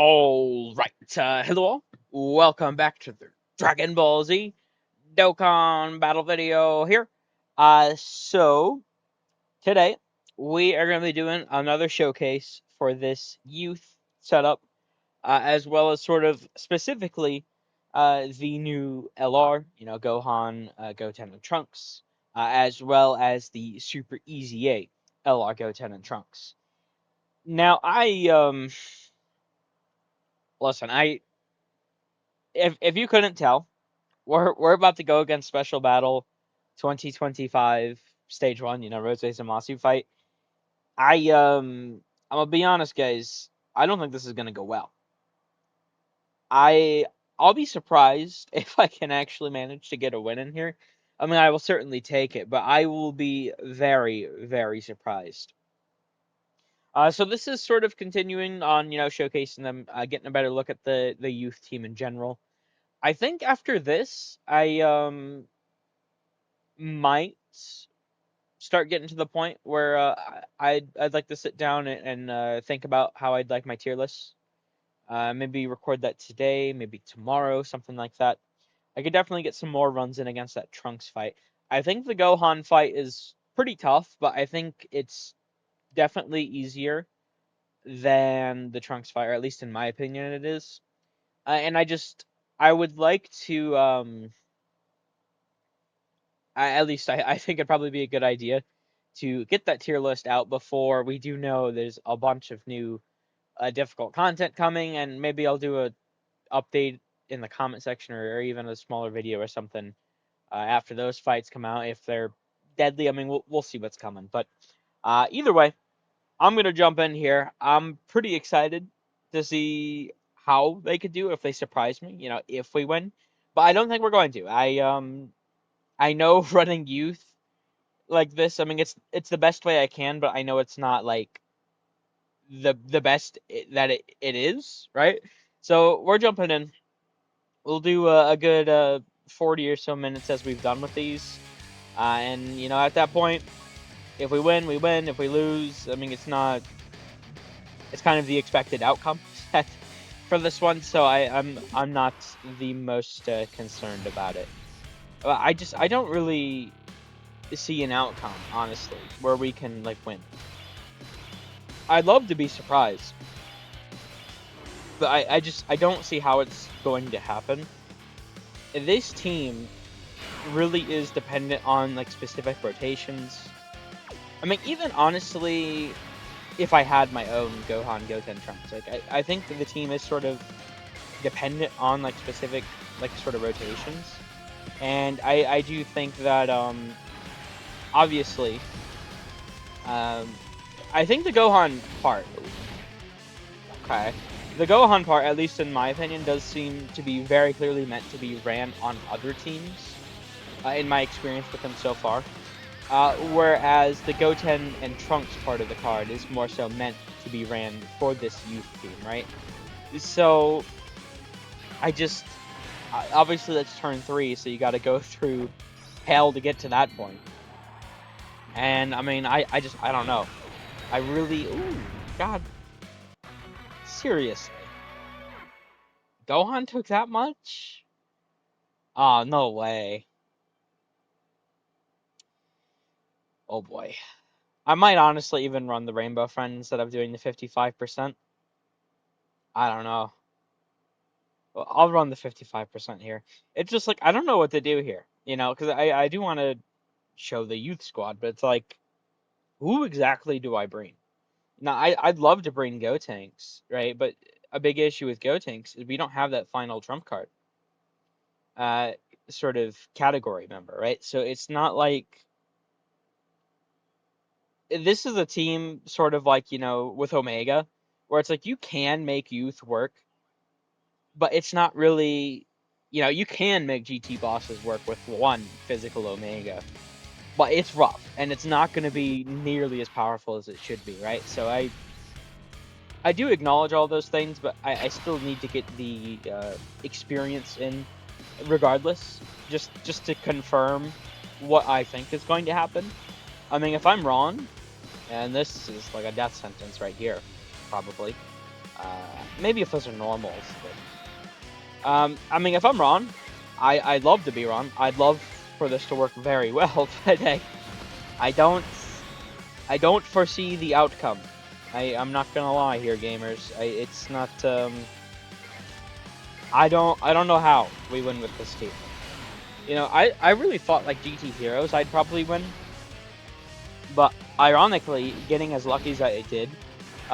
Alright, hello all. Welcome back to the Dragon Ball Z Dokkan battle video here. So today we are going to be doing another showcase for this youth setup, as well as sort of specifically the new LR, Gohan, Goten, and Trunks, as well as the Super Easy 8 LR, Goten, and Trunks. Now, listen, if you couldn't tell, we're about to go against Special Battle 2025 Stage 1, Rose Zamasu fight. I'm gonna be honest, guys. I don't think this is gonna go well. I'll be surprised if I can actually manage to get a win in here. I mean, I will certainly take it, but I will be very, very surprised. So this is sort of continuing on, showcasing them, getting a better look at the youth team in general. I think after this, I might start getting to the point where I'd like to sit down and think about how I'd like my tier list. Maybe record that today, maybe tomorrow, something like that. I could definitely get some more runs in against that Trunks fight. I think the Gohan fight is pretty tough, but I think it's definitely easier than the Trunks fight, or at least in my opinion, it is. And I would like to at least I think it'd probably be a good idea to get that tier list out before we do know there's a bunch of new difficult content coming, and maybe I'll do a update in the comment section or even a smaller video or something after those fights come out if they're deadly. I mean, we'll see what's coming, but either way, I'm gonna jump in here. I'm pretty excited to see how they could do if they surprise me. If we win, but I don't think we're going to. I know running youth like this. I mean, it's the best way I can, but I know it's not like the best that it is, right? So we're jumping in. We'll do a good 40 or so minutes as we've done with these, and at that point, if we win, we win. If we lose, I mean, it's not. It's kind of the expected outcome for this one, so I'm not the most concerned about it. I don't really see an outcome, honestly, where we can like win. I'd love to be surprised, but I don't see how it's going to happen. This team really is dependent on like specific rotations. I mean, even honestly, if I had my own Gohan, Goten, Trunks, like I think that the team is sort of dependent on like specific like sort of rotations, and I do think that obviously I think the Gohan part. Okay. The Gohan part, at least in my opinion, does seem to be very clearly meant to be ran on other teams, in my experience with them so far. Whereas the Goten and Trunks part of the card is more so meant to be ran for this youth team, right? So, obviously that's turn 3, so you gotta go through hell to get to that point. And, I mean, I don't know. I really, ooh, God. Seriously. Gohan took that much? Oh, no way. Oh boy. I might honestly even run the Rainbow Friend instead of doing the 55%. I don't know. Well, I'll run the 55% here. It's just like, I don't know what to do here, because I do want to show the youth squad, but it's like, who exactly do I bring? Now, I'd love to bring Gotenks, right? But a big issue with Gotenks is we don't have that final trump card. Sort of category member, right? So it's not like this is a team sort of like, with Omega, where it's like you can make youth work, but it's not really, you can make GT bosses work with one physical Omega, but it's rough and it's not going to be nearly as powerful as it should be, right? So I do acknowledge all those things, but I still need to get the experience in regardless, just to confirm what I think is going to happen. I mean, if I'm wrong, and this is like a death sentence right here, probably. Maybe if those are normals. But, I mean, if I'm wrong, I'd love to be wrong. I'd love for this to work very well, but I don't foresee the outcome. I'm not gonna lie here, gamers. It's not. I don't know how we win with this team. You know, I really thought like GT Heroes I'd probably win, but ironically, getting as lucky as I did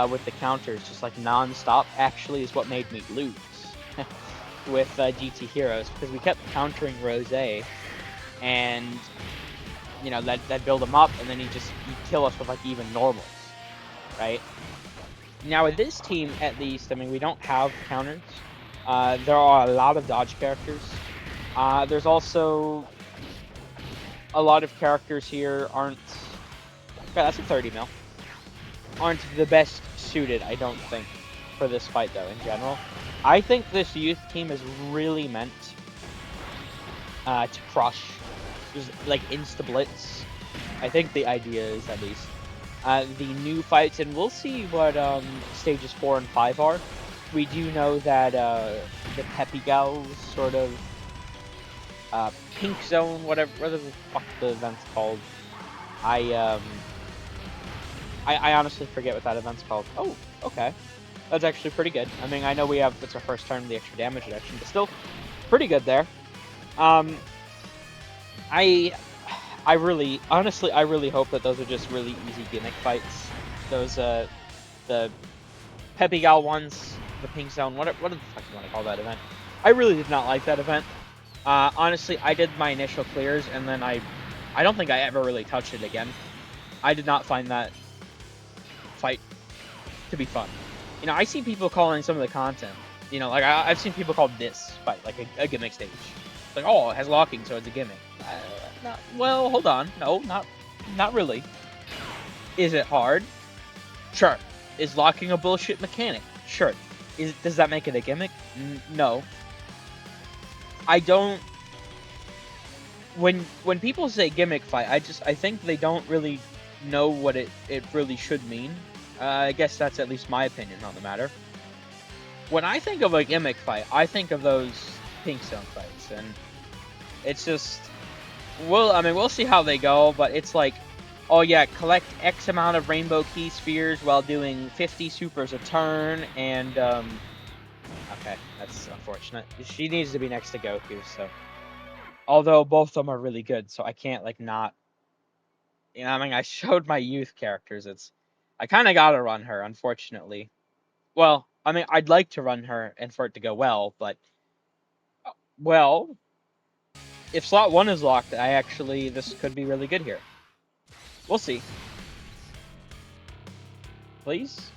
with the counters, just like non-stop, actually is what made me lose with GT Heroes, because we kept countering Rose, and you know that build him up, and then he'd kill us with like even normals, right? Now with this team, at least, I mean, we don't have counters. There are a lot of dodge characters. There's also a lot of characters here aren't. Okay, that's a 30 mil. Aren't the best suited, I don't think, for this fight though. In general, I think this youth team is really meant to crush, just like insta-blitz. I think the idea is, at least, the new fights, and we'll see what stages 4 and 5 are. We do know that the Peppy Gals sort of pink zone, whatever the fuck the event's called. I honestly forget what that event's called. Oh, okay. That's actually pretty good. I mean, I know it's our first turn of the extra damage reduction, but still pretty good there. Honestly, I really hope that those are just really easy gimmick fights. Those, the Peppy Gal ones, the Pink Zone, what the fuck do you want to call that event? I really did not like that event. Honestly, I did my initial clears, and then I don't think I ever really touched it again. I did not find that fight to be fun. You know, I see people calling some of the content, you know, like I've seen people call this fight like a gimmick stage. Like, oh, it has locking, so it's a gimmick. Well, hold on. No, not really. Is it hard? Sure. Is locking a bullshit mechanic? Sure. Does that make it a gimmick? No. I don't. When people say gimmick fight, I think they don't really know what it really should mean. I guess that's at least my opinion on the matter. When I think of a gimmick fight, I think of those Pink Zone fights, and it's just, we'll see how they go, but it's like, oh yeah, collect X amount of rainbow key spheres while doing 50 supers a turn, and okay, that's unfortunate. She needs to be next to Goku, so, although both of them are really good, so I can't like not, you know, I mean, I showed my youth characters. I kind of gotta run her, unfortunately. Well, I mean, I'd like to run her and for it to go well, but, well, if slot 1 is locked, this could be really good here. We'll see. Please?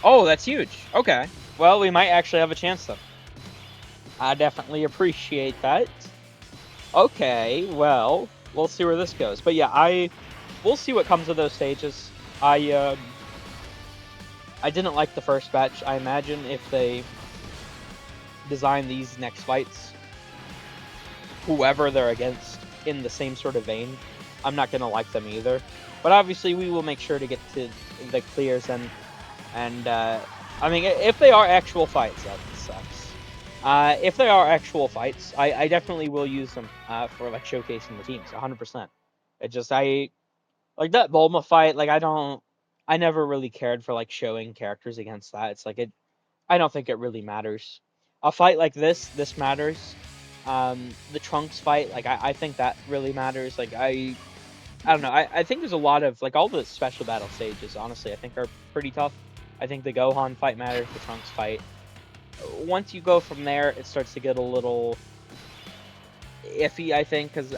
Oh, that's huge. Okay. Well, we might actually have a chance, though. I definitely appreciate that. Okay, well, we'll see where this goes. But yeah, we'll see what comes of those stages. I didn't like the first batch. I imagine if they design these next fights, whoever they're against, in the same sort of vein, I'm not going to like them either. But obviously, we will make sure to get to the clears, and I mean, if they are actual fights, that sucks. If they are actual fights, I definitely will use them for like showcasing the teams, 100%. It just, like that Bulma fight, like I never really cared for like showing characters against that. It's like I don't think it really matters. A fight like this matters. The Trunks fight, like I think that really matters. Like I don't know. I think there's a lot of like all the special battle stages. Honestly, I think are pretty tough. I think the Gohan fight matters. The Trunks fight. Once you go from there, it starts to get a little iffy. I think because,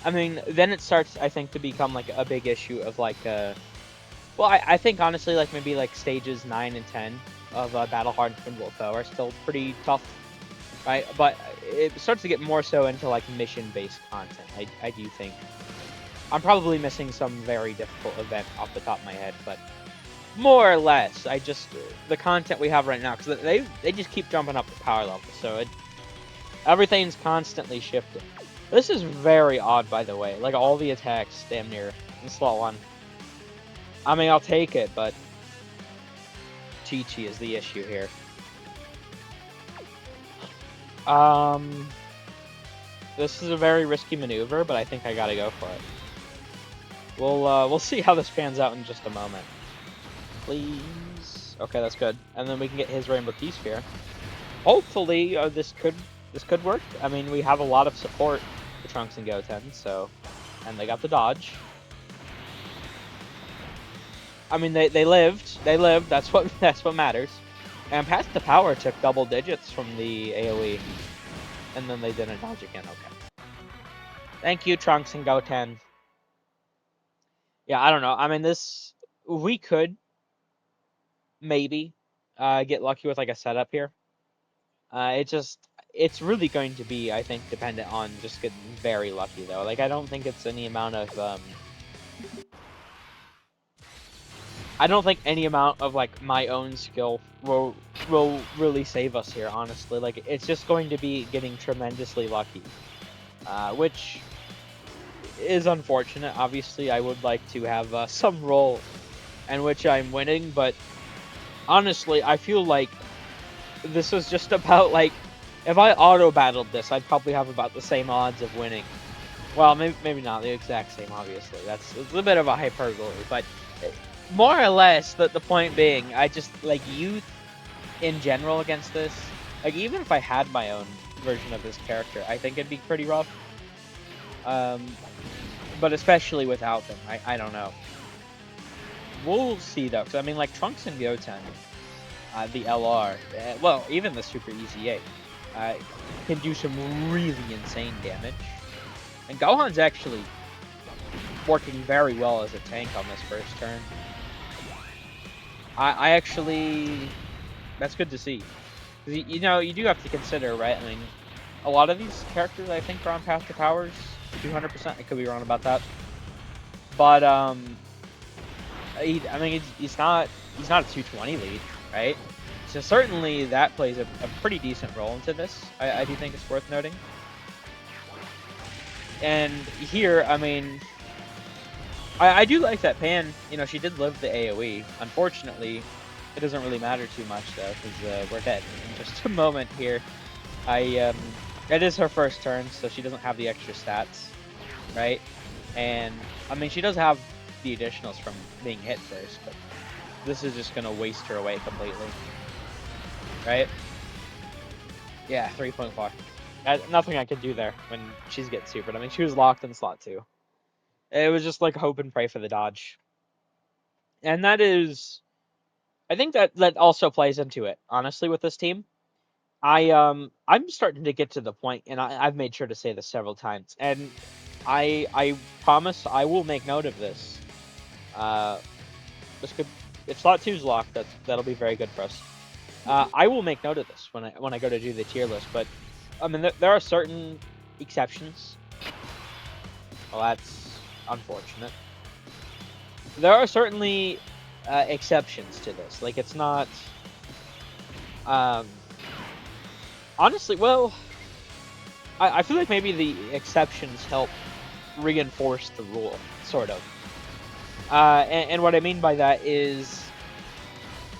I mean, then it starts, I think, to become like a big issue of like well, I think honestly, like maybe like stages 9 and 10 of Battle Hard and Twin Wolf are still pretty tough, right? But it starts to get more so into like mission-based content. I do think I'm probably missing some very difficult event off the top of my head, but more or less, the content we have right now, because they just keep jumping up the power level, so everything's constantly shifting. This is very odd, by the way. Like all the attacks, damn near in slot 1. I mean, I'll take it, but Chi-Chi is the issue here. This is a very risky maneuver, but I think I gotta go for it. We'll see how this pans out in just a moment. Please. Okay, that's good. And then we can get his Rainbow Key Sphere. Hopefully, this could work. I mean, we have a lot of support for Trunks and Goten, so, and they got the dodge. I mean, they lived. They lived. That's what matters. And Path to Power took double digits from the AoE, and then they didn't dodge again. Okay. Thank you, Trunks and Goten. Yeah, I don't know. I mean, we could maybe get lucky with like a setup here. It's really going to be, I think, dependent on just getting very lucky though. Like, I don't think it's any amount of I don't think any amount of like my own skill will really save us here, honestly. Like, it's just going to be getting tremendously lucky, which is unfortunate. Obviously, I would like to have some role in which I'm winning, but honestly, I feel like this was just about, like, if I auto-battled this, I'd probably have about the same odds of winning. Well, maybe not the exact same, obviously. It's a bit of a hyperbole, but more or less, the point being, I just, like, youth in general against this, like, even if I had my own version of this character, I think it'd be pretty rough. But especially without them, I don't know. We'll see, though, because, I mean, like, Trunks and Goten, the LR, well, even the Super Easy 8, can do some really insane damage. And Gohan's actually working very well as a tank on this first turn. I actually, that's good to see. You know, you do have to consider, right? I mean, a lot of these characters, I think, are on Path to Powers, 200%. I could be wrong about that. But, I mean, he's not a 220 lead, right? So certainly that plays a pretty decent role into this. I do think it's worth noting. And here, I mean, I do like that Pan. You know, she did live the AoE. Unfortunately, it doesn't really matter too much, though, because we're dead in just a moment here. It is her first turn, so she doesn't have the extra stats, right? And, I mean, she does have the additionals from being hit first, but this is just going to waste her away completely. Right? Yeah, 3.4. Nothing I could do there when she's getting supered. I mean, she was locked in slot 2. It was just like hope and pray for the dodge. And that is, I think that also plays into it, honestly, with this team. I'm starting to get to the point, and I've made sure to say this several times, and I promise I will make note of this. This could, if slot 2's locked, that'll be very good for us. I will make note of this when I go to do the tier list, but I mean there are certain exceptions. Well, that's unfortunate. There are certainly exceptions to this. Like, it's not honestly, well, I feel like maybe the exceptions help reinforce the rule, sort of. And what I mean by that is,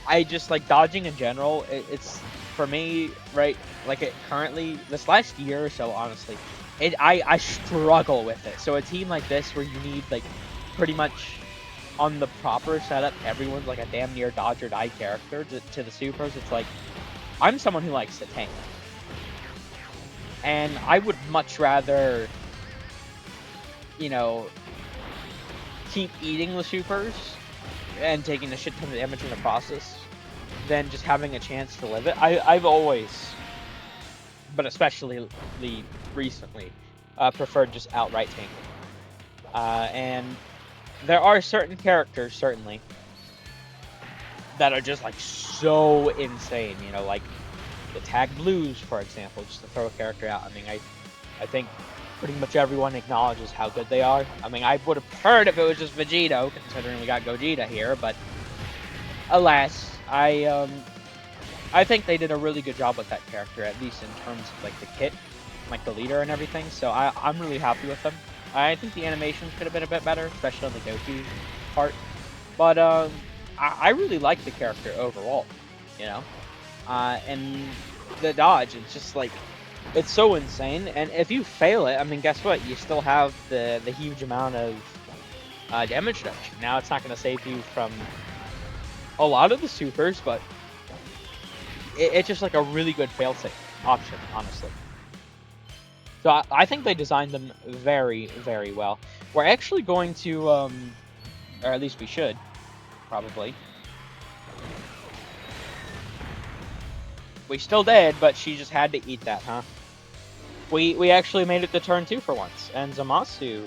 I just like dodging in general. It's for me, right? Like, currently, this last year or so, honestly, I struggle with it. So a team like this, where you need, like, pretty much on the proper setup, everyone's like a damn near dodge or die character to the supers. It's like, I'm someone who likes to tank, and I would much rather, you know, keep eating the supers and taking a shit ton of damage in the process than just having a chance to live it. I've always, but especially recently, preferred just outright tanking. And there are certain characters, certainly, that are just, like, so insane, you know, like the Tag Blues, for example, just to throw a character out. I mean, I think pretty much everyone acknowledges how good they are. I mean, I would have preferred if it was just Vegito, considering we got Gogeta here, but alas, I think they did a really good job with that character, at least in terms of, like, the kit, like the leader and everything, so I'm really happy with them. I think the animations could have been a bit better, especially on the Goku part, but I really like the character overall, you know. And the dodge, it's just like it's so insane. And if you fail it, I mean, guess what? You still have the huge amount of damage reduction. Now it's not going to save you from a lot of the supers, but it's just like a really good failsafe option, honestly. So I think they designed them very, very well. We're actually going to, or at least we should, probably. We still did, but she just had to eat that, huh? We actually made it to turn 2 for once, and Zamasu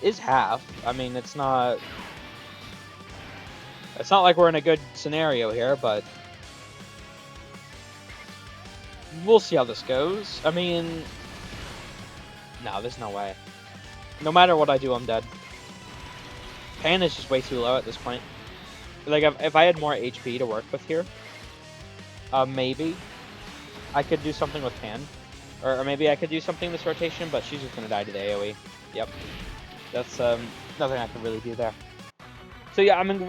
is half. I mean, it's not like we're in a good scenario here, but we'll see how this goes. I mean, no, there's no way. No matter what I do, I'm dead. Pan is just way too low at this point. Like, if I had more HP to work with here, maybe I could do something with Pan. Or maybe I could do something this rotation, but she's just gonna die to the AoE. Yep. That's nothing I can really do there. So yeah, I mean,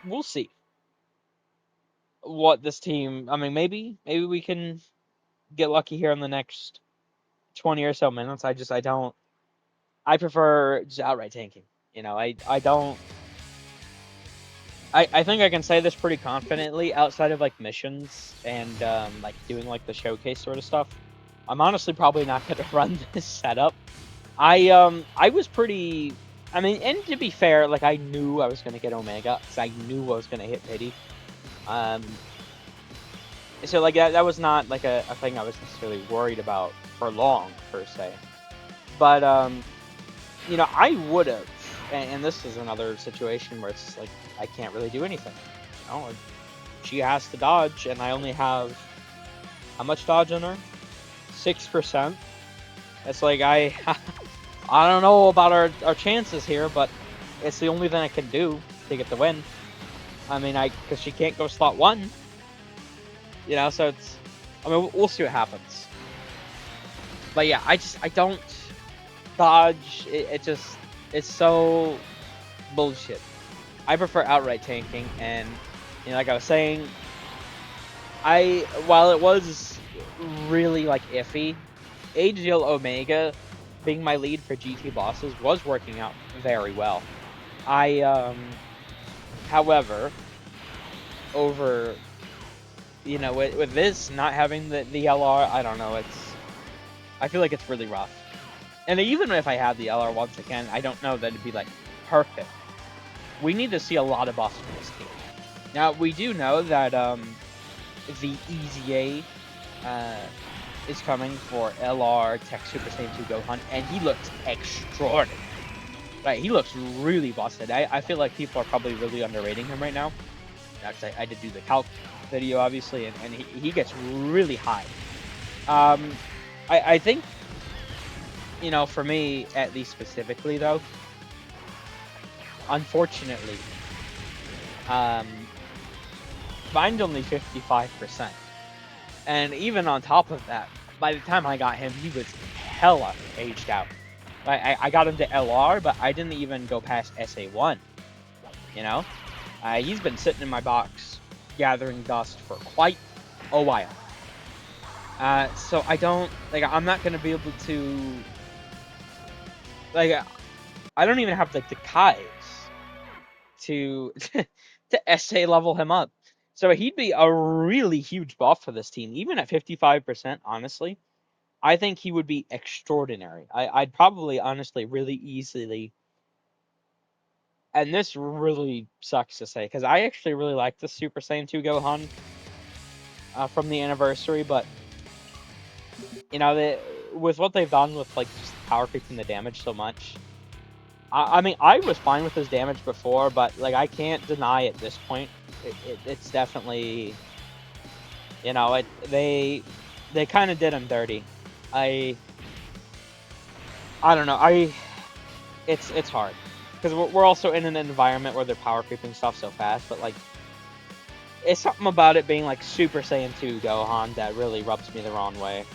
we'll see what this team. I mean, maybe we can get lucky here in the next 20 or so minutes. I don't. I prefer just outright tanking. You know, I don't. I think I can say this pretty confidently outside of like missions and like doing like the showcase sort of stuff. I'm honestly probably not going to run this setup. I was pretty. I mean, and to be fair, like I knew I was going to get Omega because I knew I was going to hit Pity. So like that was not like a thing I was necessarily worried about for long per se. But you know, I would have, and this is another situation where it's like I can't really do anything. You know, she has to dodge, and I only have how much dodge on her? 6%. It's like I don't know about our chances here, but it's the only thing I can do to get the win. I mean, because she can't go slot 1. You know, so it's. I mean, we'll see what happens. But yeah, I don't dodge. It's so bullshit. I prefer outright tanking, and you know, like I was saying, while it was really like iffy, AGL Omega being my lead for GT bosses was working out very well. However, over, you know, with this not having the LR, I don't know, I feel like it's really rough. And even if I had the LR once again, I don't know that it'd be like perfect. We need to see a lot of bosses from this team. Now we do know that the EZA is coming for LR Tech Super Saiyan 2 Gohan, and he looks extraordinary. Right, he looks really busted. I feel like people are probably really underrating him right now. Actually, I did do the calc video, obviously, and he gets really high. I think, you know, for me, at least specifically, though, unfortunately, mine's only 55%. And even on top of that, by the time I got him, he was hella aged out. I got him to LR, but I didn't even go past SA1, you know? He's been sitting in my box, gathering dust for quite a while. So I don't, like, I'm not going to be able to, like, I don't even have, like, the Kais to SA level him up. So he'd be a really huge buff for this team, even at 55%, honestly. I think he would be extraordinary. I'd probably, honestly, really easily, and this really sucks to say, because I actually really like the Super Saiyan 2 Gohan from the anniversary, but, you know, with what they've done with, like, just power creeping the damage so much, I mean, I was fine with his damage before, but, like, I can't deny at this point, it's definitely, you know, they kind of did him dirty. I don't know, it's hard, because we're also in an environment where they're power creeping stuff so fast, but, like, it's something about it being, like, Super Saiyan 2 Gohan that really rubs me the wrong way.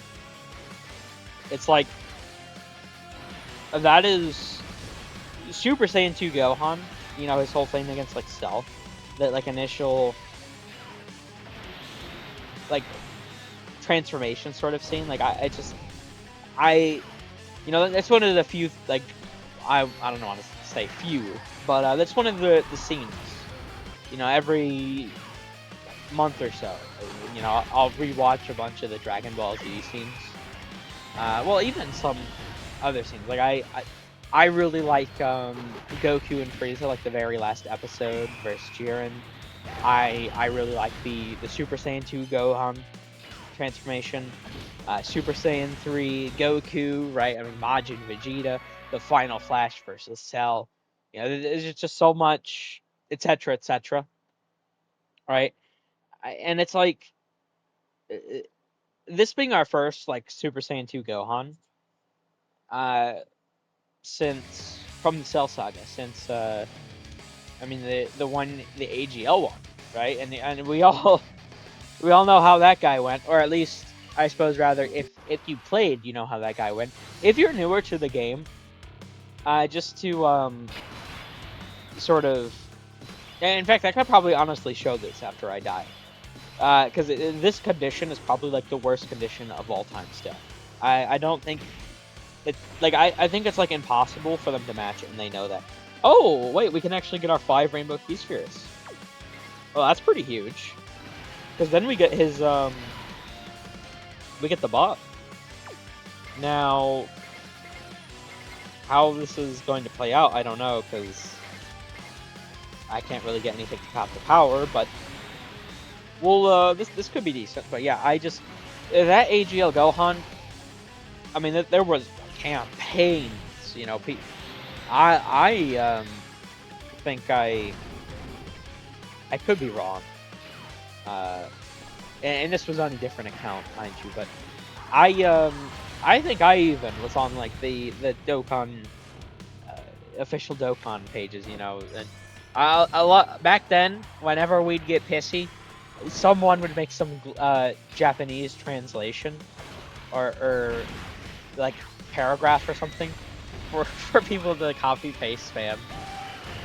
It's like, that is Super Saiyan 2 Gohan you know, his whole thing against like Cell, that like initial like transformation sort of scene. Like I you know, that's one of the few like I don't want to say few, but that's one of the scenes. You know, every month or so, you know, I'll rewatch a bunch of the Dragon Ball Z scenes. Well, even some other scenes. Like I really like Goku and Frieza, like the very last episode versus Jiren. I really like the Super Saiyan 2 Gohan transformation. Super Saiyan 3 Goku, right? I mean Majin Vegeta, the final Flash versus Cell. You know, there's just so much, etc., etc. Right? And it's like this being our first like Super Saiyan 2 Gohan, uh, since from the Cell Saga, since I mean the AGL one, right? And we all know how that guy went, or at least I suppose rather if you played, you know how that guy went. If you're newer to the game, just to sort of, and in fact, I could probably honestly show this after I die, because this condition is probably like the worst condition of all time. Still, I don't think it like I think it's like impossible for them to match it, and they know that. Oh wait, we can actually get our 5 Rainbow Key Spheres. Well, that's pretty huge. Because then we get his we get the buff. Now, how this is going to play out, I don't know, because I can't really get anything to top the power, but we'll, this could be decent. But yeah, that AGL Gohan, I mean, there was campaigns, you know, I think I could be wrong. And this was on a different account, mind you, but I think I even was on like the Dokkan official Dokkan pages, you know, and a lot back then. Whenever we'd get pissy, someone would make some Japanese translation or like paragraph or something for people to copy paste spam.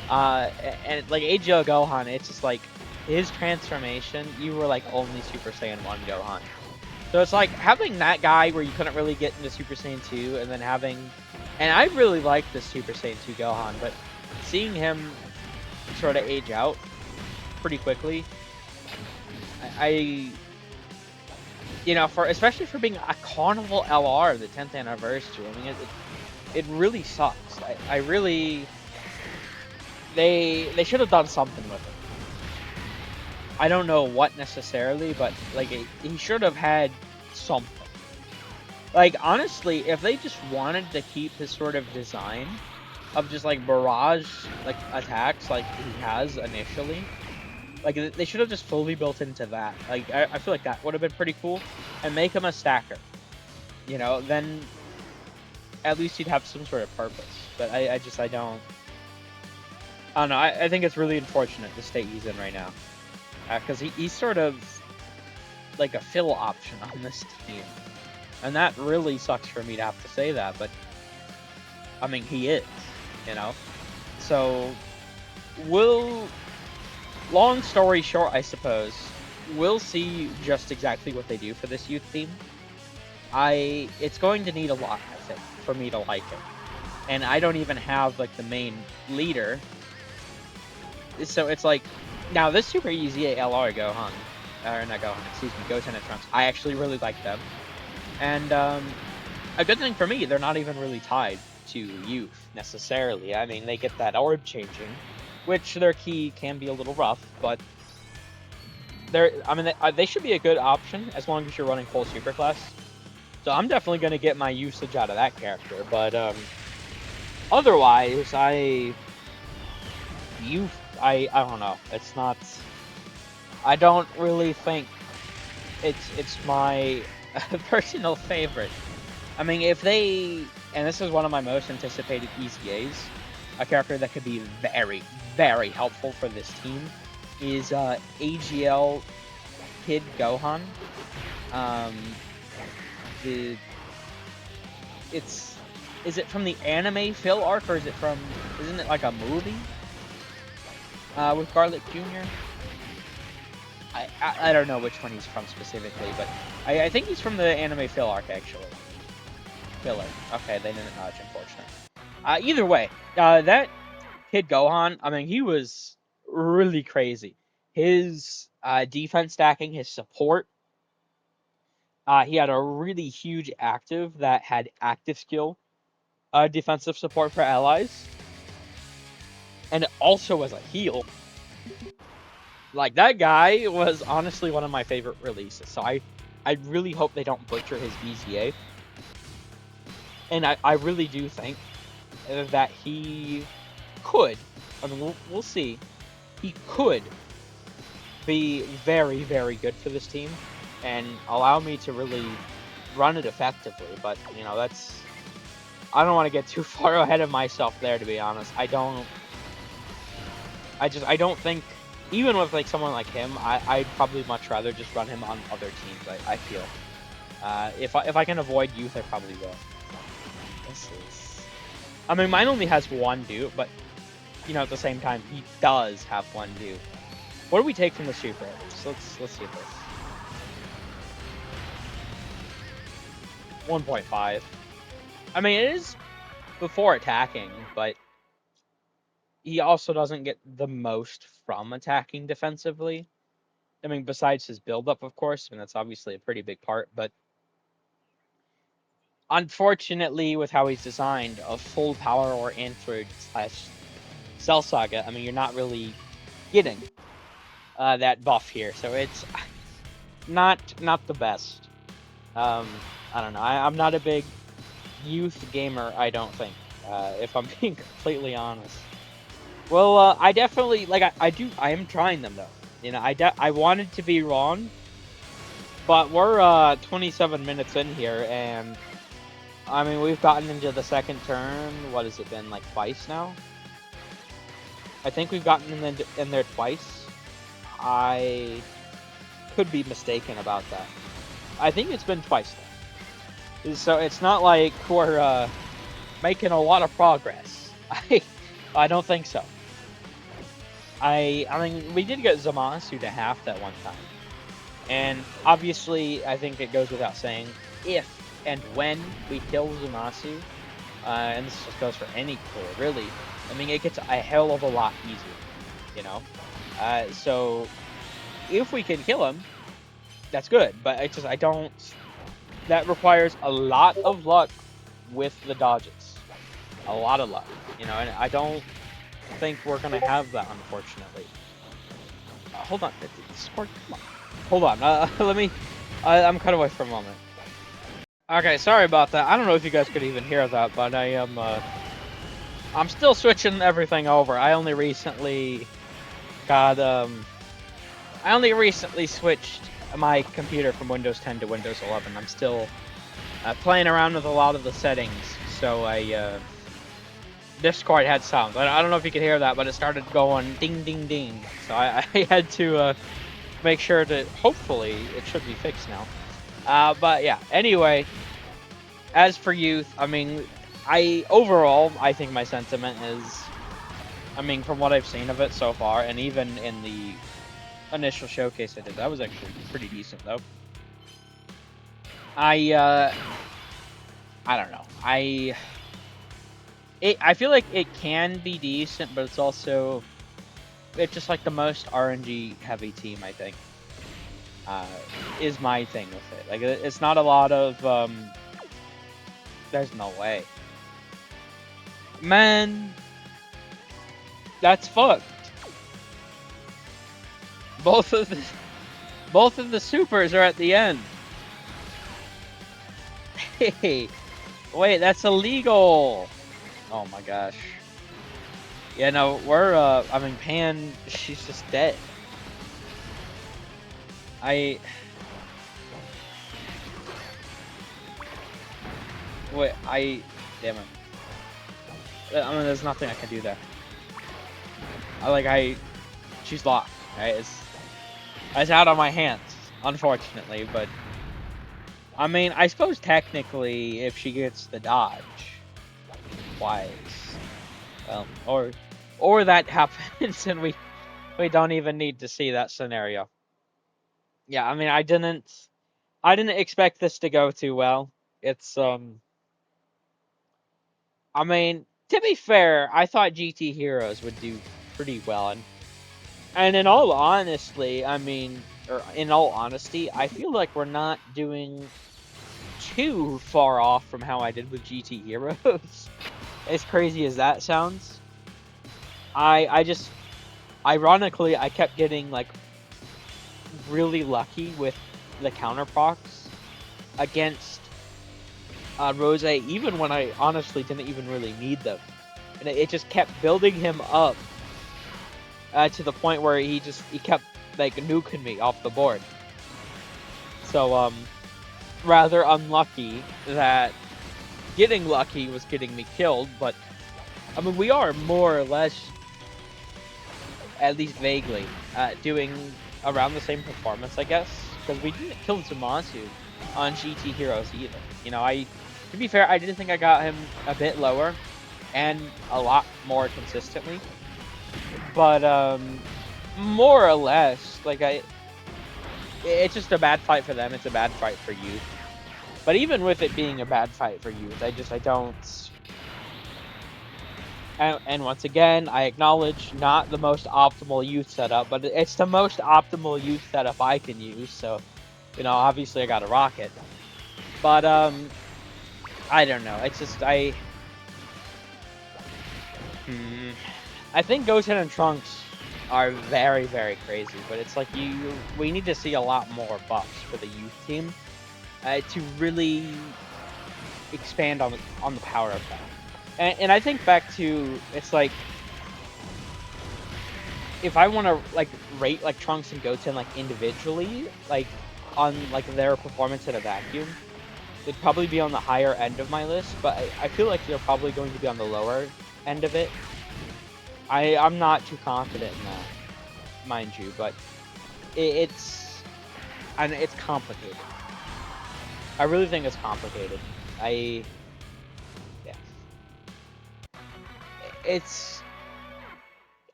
And like AGL Gohan, it's just like his transformation, you were like only Super Saiyan 1 Gohan. So it's like having that guy where you couldn't really get into Super Saiyan 2, and then and I really like the Super Saiyan 2 Gohan, but seeing him sort of age out pretty quickly, you know, especially for being a Carnival LR, the 10th anniversary, I mean, it really sucks. I really, they should have done something with it. I don't know what necessarily, but like he should have had something. Like honestly, if they just wanted to keep his sort of design of just like barrage like attacks like he has initially, like they should have just fully built into that. Like I feel like that would have been pretty cool, and make him a stacker. You know, then at least he'd have some sort of purpose. But I don't know. I think it's really unfortunate the state he's in right now. Because he's sort of like a fill option on this team. And that really sucks for me to have to say that, but I mean, he is, you know? So, long story short, I suppose, we'll see just exactly what they do for this youth team. It's going to need a lot, I think, for me to like it. And I don't even have, like, the main leader. So it's like, now, this Super EZA LR Gohan, or not Gohan, excuse me, Goten and Trunks, I actually really like them. And a good thing for me, they're not even really tied to youth, necessarily. I mean, they get that orb changing, which their key can be a little rough, but they should be a good option as long as you're running full Superclass. So I'm definitely going to get my usage out of that character, but otherwise, I don't know. It's not. I don't really think it's my personal favorite. I mean, if they, and this is one of my most anticipated EZAs, a character that could be very, very helpful for this team, is AGL Kid Gohan. Is it from the anime Phil arc, or isn't it like a movie? with Garlic Jr. I don't know which one he's from specifically, but I think he's from the anime Fill arc, actually. Filler. Okay, they didn't nudge, unfortunately. Either way, that kid Gohan, I mean, he was really crazy. His defense stacking, his support, he had a really huge active that had active skill defensive support for allies, and it also was a heal. Like, that guy was honestly one of my favorite releases, so I really hope they don't butcher his BZA. And I really do think that he could, I mean, we'll see, he could be very, very good for this team and allow me to really run it effectively. But, you know, I don't want to get too far ahead of myself there, to be honest. I don't think, even with like someone like him, I'd probably much rather just run him on other teams, I feel. If I can avoid youth, I probably will. This is, I mean, mine only has one dupe, but, you know, at the same time, he does have one dupe. What do we take from the super? Let's see this. 1.5. I mean, it is before attacking, but he also doesn't get the most from attacking defensively. I mean, besides his build-up, of course. I mean, that's obviously a pretty big part, but unfortunately, with how he's designed, a full power or Android / Cell Saga, I mean, you're not really getting that buff here, so it's not the best. I don't know. I'm not a big youth gamer, I don't think, if I'm being completely honest. Well, I definitely, like, I am trying them, though. You know, I wanted to be wrong, but we're 27 minutes in here, and I mean, we've gotten into the second turn. What has it been, like, twice now? I think we've gotten in there twice. I could be mistaken about that. I think it's been twice now. So it's not like we're making a lot of progress. I don't think so. I mean, we did get Zamasu to half that one time. And obviously, I think it goes without saying, if and when we kill Zamasu, and this just goes for any core, really, I mean, it gets a hell of a lot easier, you know? So, if we can kill him, that's good, but it's just, that requires a lot of luck with the dodges. A lot of luck, you know, and I don't think we're going to have that, unfortunately. Hold on, Discord, come on. Hold on, let me, I'm cut away for a moment. Okay, sorry about that. I don't know if you guys could even hear that, but I'm still switching everything over. I only recently switched my computer from Windows 10 to Windows 11. I'm still playing around with a lot of the settings, so Discord had sound. I don't know if you could hear that, but it started going ding, ding, ding. So I had to make sure to, hopefully, it should be fixed now. But yeah, anyway, as for youth, I mean, overall, I think my sentiment is, I mean, from what I've seen of it so far, and even in the initial showcase I did, that was actually pretty decent, though. I don't know. I feel like it can be decent, but it's just like the most RNG heavy team, I think, is my thing with it. Like, it's not a lot of, there's no way. Man, that's fucked. Both of the supers are at the end. Hey, wait, that's illegal. Oh my gosh. Yeah, no, I mean, Pan, she's just dead. Wait, damn it. I mean, there's nothing I can do there. She's locked, right? It's out of my hands, unfortunately, but I mean, I suppose technically, if she gets the dodge twice, well, or that happens and we We don't even need to see that scenario. Yeah, I mean, I didn't expect this to go too well. It's I mean, to be fair, I thought GT Heroes would do pretty well, and in all honestly, I mean, or in all honesty, I feel like we're not doing too far off from how I did with GT Heroes. As crazy as that sounds, I just ironically I kept getting like really lucky with the counter procs against Rose, even when I honestly didn't even really need them, and it just kept building him up to the point where he kept like nuking me off the board. So rather unlucky that getting lucky was getting me killed, but I mean we are more or less, at least vaguely, doing around the same performance, I guess, because we didn't kill Zamasu on GT Heroes either. You know, to be fair, I did think I got him a bit lower and a lot more consistently, but more or less, like it's just a bad fight for them. It's a bad fight for you. But even with it being a bad fight for you, I don't. And once again, I acknowledge not the most optimal youth setup, but it's the most optimal youth setup I can use. So, you know, obviously I got to rock it. But I don't know. It's just I think Goten and Trunks are very, very crazy, but it's like we need to see a lot more buffs for the youth team to really expand on the power of that. And I think back to, it's like, if I want to like rate like Trunks and Goten like individually, like on like their performance in a vacuum, they'd probably be on the higher end of my list, but I feel like they're probably going to be on the lower end of it. I'm not too confident in that, mind you, but it's complicated. I really think it's complicated. Yeah.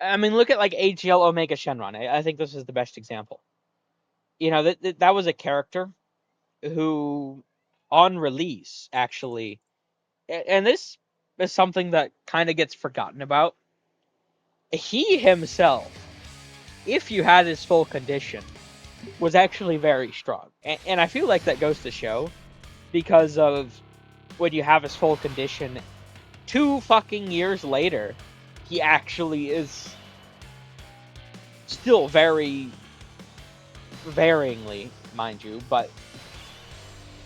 I mean, look at like AGL Omega Shenron. I think this is the best example. You know, that was a character who, on release, actually, and this is something that kind of gets forgotten about. He himself, if you had his full condition, was actually very strong. And I feel like that goes to show, because of when you have his full condition, 2 fucking years later, he actually is still very varyingly, mind you, but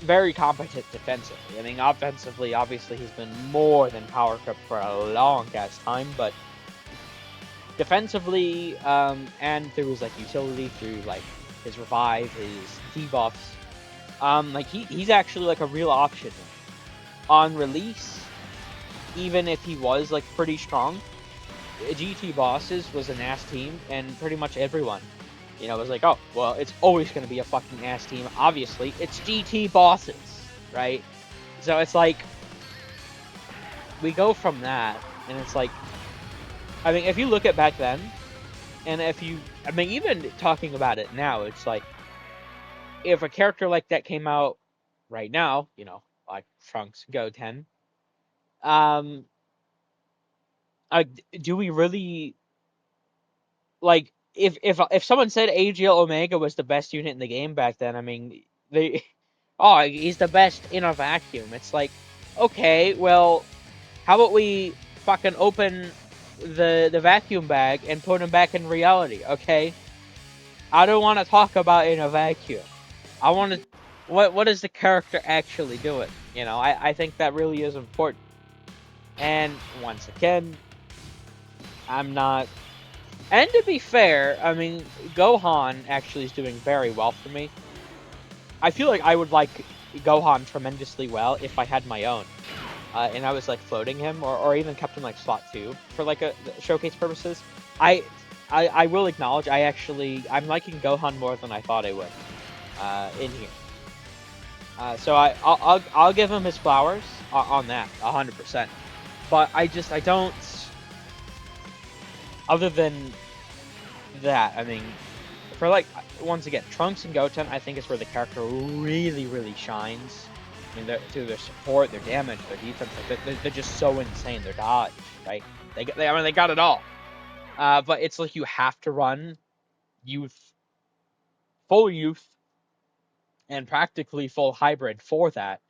very competent defensively. I mean, offensively, obviously, he's been more than power crept for a long ass time, but defensively, and through his like utility, through like his revive, his debuffs, like he's actually like a real option on release. Even if he was like pretty strong, GT Bosses was an ass team, and pretty much everyone, you know, was like, oh, well, it's always going to be a fucking ass team. Obviously, it's GT Bosses, right? So it's like, we go from that, and it's like, I mean, if you look at back then, and I mean, even talking about it now, it's like, if a character like that came out right now, you know, like Trunks, Goten, do we really, like, if someone said AGL Omega was the best unit in the game back then, I mean, oh, he's the best in a vacuum. It's like, okay, well, how about we fucking open the vacuum bag and put him back in reality, okay? I don't want to talk about in a vacuum. I want to, what is the character actually doing? You know, I think that really is important. And once again, I'm not. And to be fair, I mean, Gohan actually is doing very well for me. I feel like I would like Gohan tremendously well if I had my own. And I was like floating him, or even kept him like slot 2 for like a showcase purposes. I will acknowledge I'm liking Gohan more than I thought I would in here. So I'll give him his flowers on that 100%. But I don't, other than that, I mean, for like once again, Trunks and Goten, I think is where the character really, really shines. I mean, through their support, their damage, their defense, like they're just so insane. Their dodge, right? I mean, they got it all. But it's like you have to run youth, full youth, and practically full hybrid for that.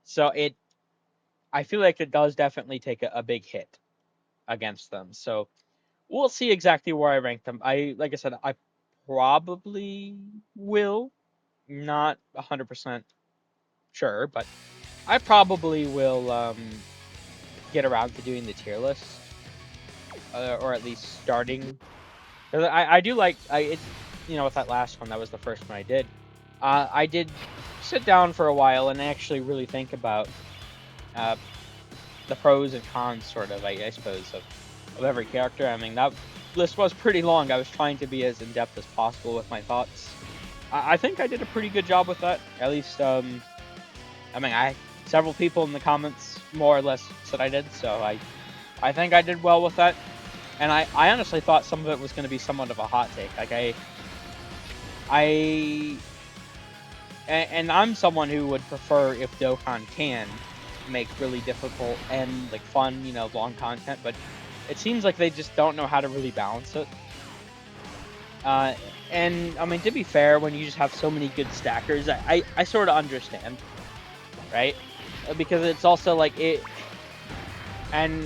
So I feel like it does definitely take a big hit against them. So we'll see exactly where I rank them. Like I said, I probably will, not 100% sure, but I probably will get around to doing the tier list, or at least starting. 'Cause I do like with that last one, that was the first one I did. I did sit down for a while and actually really think about uh, the pros and cons, sort of, I suppose, of every character. I mean, that list was pretty long. I was trying to be as in depth as possible with my thoughts. I think I did a pretty good job with that. At least, I mean, several people in the comments more or less said I did, so I think I did well with that. And I honestly thought some of it was going to be somewhat of a hot take. Like I and I'm someone who would prefer if Dokkan can make really difficult and like fun, long content, but it seems like they just don't know how to really balance it. And I mean, to be fair, when you just have so many good stackers, I sort of understand, right? Because it's also like it, and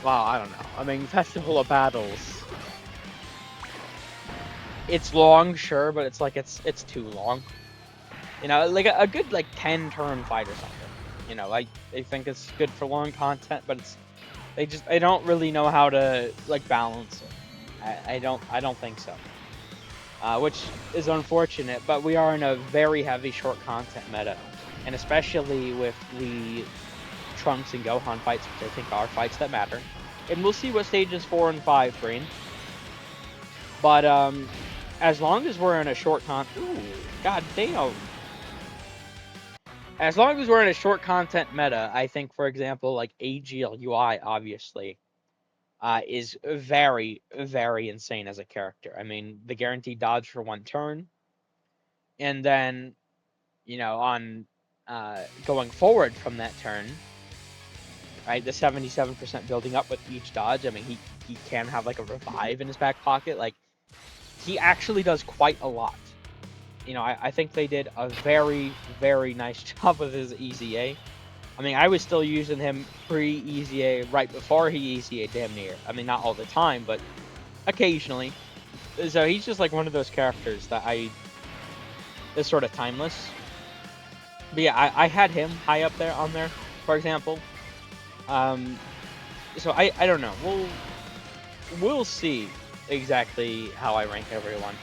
well, I don't know. I mean, Festival of Battles, it's long, sure, but it's like it's too long. Like a good like 10-turn fight or something. I think it's good for long content, but they don't really know how to like balance it. I don't think so. Which is unfortunate, but we are in a very heavy short content meta, and especially with the Trunks and Gohan fights, which I think are fights that matter. And we'll see what stages 4 and 5 bring. But as long as we're in a short god damn. As long as we're in a short content meta, I think, for example, like AGLUI, obviously, is very, very insane as a character. I mean, the guaranteed dodge for 1 turn, and then, on going forward from that turn, right, the 77% building up with each dodge. I mean, he can have like a revive in his back pocket. Like, he actually does quite a lot. I think they did a very, very nice job with his EZA. I mean, I was still using him pre-EZA right before he EZA damn near. I mean, not all the time, but occasionally. So he's just like one of those characters that is sort of timeless. But yeah, I had him high up there on there, for example. So I don't know. We'll see exactly how I rank everyone.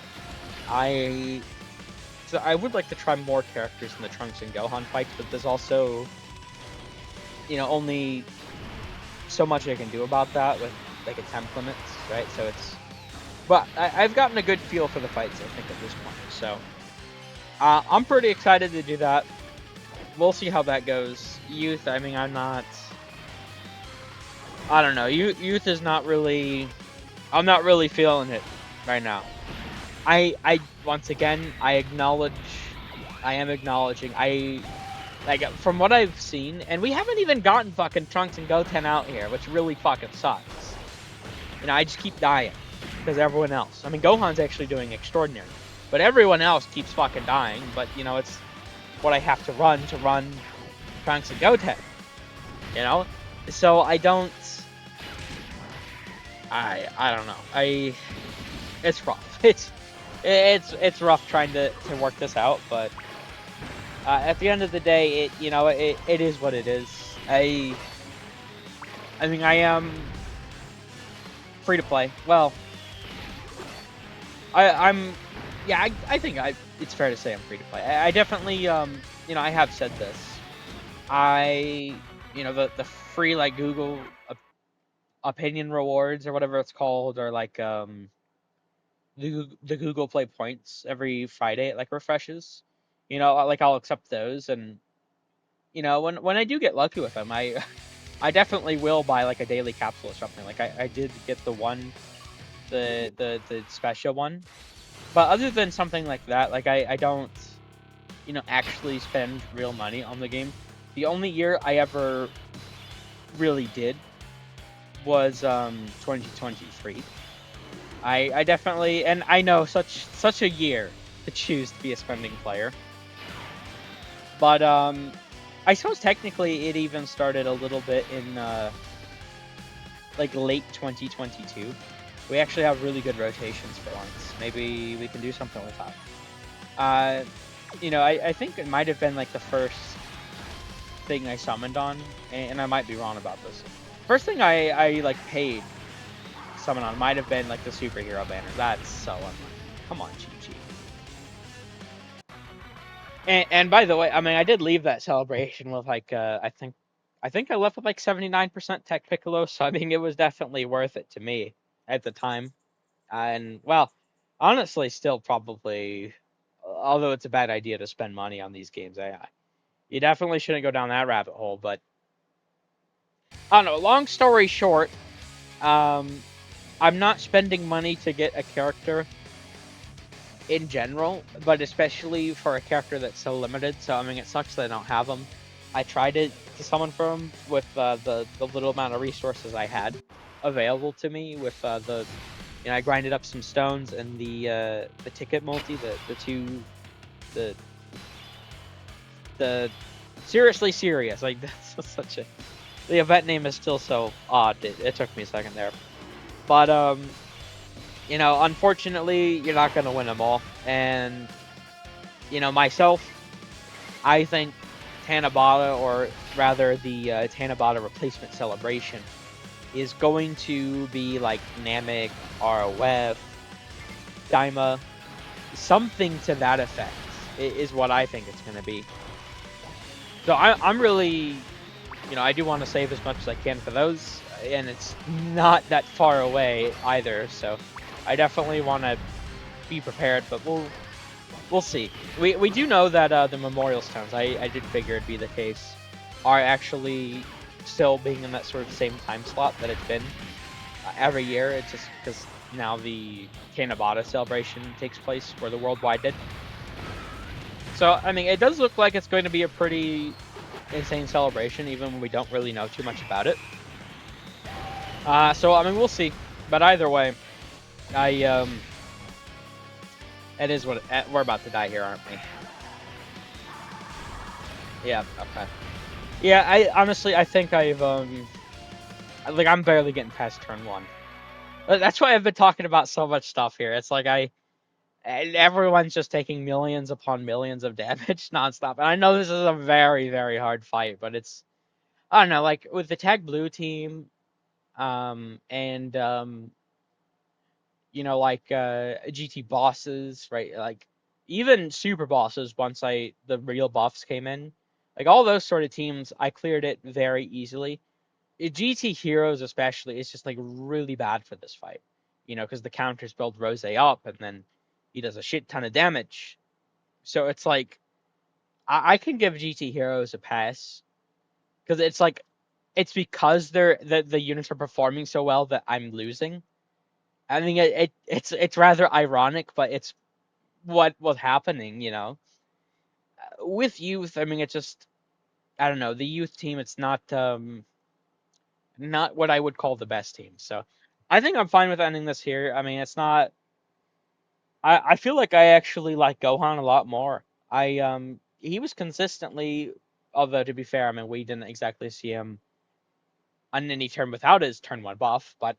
So I would like to try more characters in the Trunks and Gohan fights, but there's also, only so much I can do about that with like attempt limits, right? So but I've gotten a good feel for the fights, I think, at this point. So I'm pretty excited to do that. We'll see how that goes. Youth, I mean, I don't know. Youth is not really. I'm not really feeling it right now. I once again, I am acknowledging, like, from what I've seen, and we haven't even gotten fucking Trunks and Goten out here, which really fucking sucks. I just keep dying because everyone else. I mean, Gohan's actually doing extraordinary, but everyone else keeps fucking dying. But it's what I have to run Trunks and Goten. So I don't. I don't know. It's rough. It's rough trying to work this out, but at the end of the day, it is what it is. I mean, I am free to play. Well, I'm yeah. I think it's fair to say I'm free to play. I definitely I have said this. The free like Google opinion rewards or whatever it's called, or like the Google Play points every Friday, it like refreshes. Like I'll accept those, and when I do get lucky with them, I definitely will buy like a daily capsule or something. Like I did get the the special one. But other than something like that, like I don't, actually spend real money on the game. The only year I ever really did was 2023. I definitely, and I know such a year to choose to be a spending player. But I suppose technically it even started a little bit in like late 2022. We actually have really good rotations for once. Maybe we can do something with that. Uh, I think it might have been like the first thing I summoned on, and I might be wrong about this. First thing I like paid summon on might have been like the superhero banner. That's so unlucky. Come on, cheap cheap. And by the way, I mean I did leave that celebration with like I think I left with like 79% Tech Piccolo, so I mean it was definitely worth it to me at the time. And well, honestly, still probably, although it's a bad idea to spend money on these games, you definitely shouldn't go down that rabbit hole. But I don't know. Long story short, um, I'm not spending money to get a character in general, but especially for a character that's so limited. So I mean, it sucks that I don't have them. I tried to summon for them with the little amount of resources I had available to me. With I grinded up some stones and the ticket multi, the two the the seriously serious, like that's such a, the event name is still so odd. It took me a second there, but unfortunately, you're not gonna win them all, and myself, I think Tanabata, or rather the Tanabata replacement celebration, is going to be like Namek, ROF, Daima, something to that effect is what I think it's going to be. So I'm really, I do want to save as much as I can for those, and it's not that far away either. So I definitely want to be prepared, but we'll see. We do know that the memorial stones, I did figure it'd be the case, are actually still being in that sort of same time slot that it's been every year. It's just because now the Tanabata celebration takes place where the worldwide did. So I mean, it does look like it's going to be a pretty insane celebration, even when we don't really know too much about it. So I mean, we'll see. But either way, it is what we're about to die here, aren't we? Yeah. Okay. Yeah. I honestly, I think I'm barely getting past turn one. That's why I've been talking about so much stuff here. It's like and everyone's just taking millions upon millions of damage nonstop. And I know this is a very, very hard fight, but I don't know, like with the tag blue team, and like GT bosses, right? Like even super bosses once the real buffs came in. Like all those sort of teams, I cleared it very easily. GT heroes especially is just like really bad for this fight. Because the counters build Rose up and then he does a shit ton of damage. So it's like I can give GT heroes a pass because it's like it's because the units are performing so well that I'm losing. I mean it's rather ironic, but it's what was happening. With youth. I mean it's just, I don't know, the youth team. It's not what I would call the best team. So I think I'm fine with ending this here. I mean it's not. I feel like I actually like Gohan a lot more. He was consistently, although to be fair, I mean we didn't exactly see him on any turn without his turn one buff, but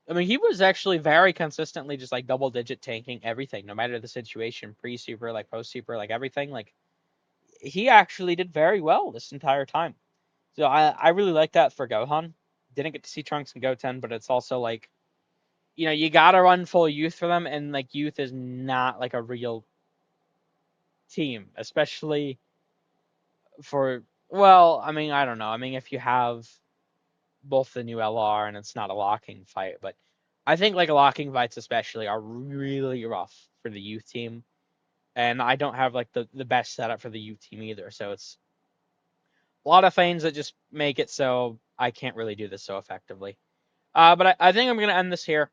I mean he was actually very consistently just like double digit tanking everything, no matter the situation, pre super, like post super, like everything. Like he actually did very well this entire time. So I really like that for Gohan. Didn't get to see Trunks and Goten, but it's also like, you gotta run full youth for them, and like youth is not like a real team, especially for, well, I mean, I don't know. I mean, if you have both the new LR and it's not a locking fight, but I think like locking fights especially are really rough for the youth team. And I don't have like the best setup for the youth team either. So it's a lot of things that just make it so I can't really do this so effectively. But I think I'm gonna end this here.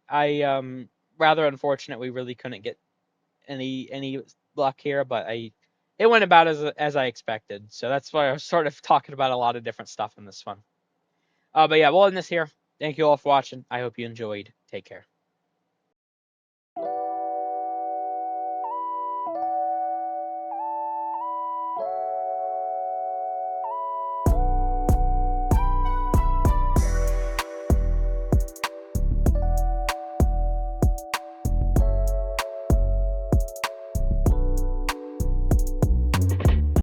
Rather unfortunate we really couldn't get any luck here, but it went about as I expected. So that's why I was sort of talking about a lot of different stuff in this one. But yeah, we'll end this here. Thank you all for watching. I hope you enjoyed. Take care.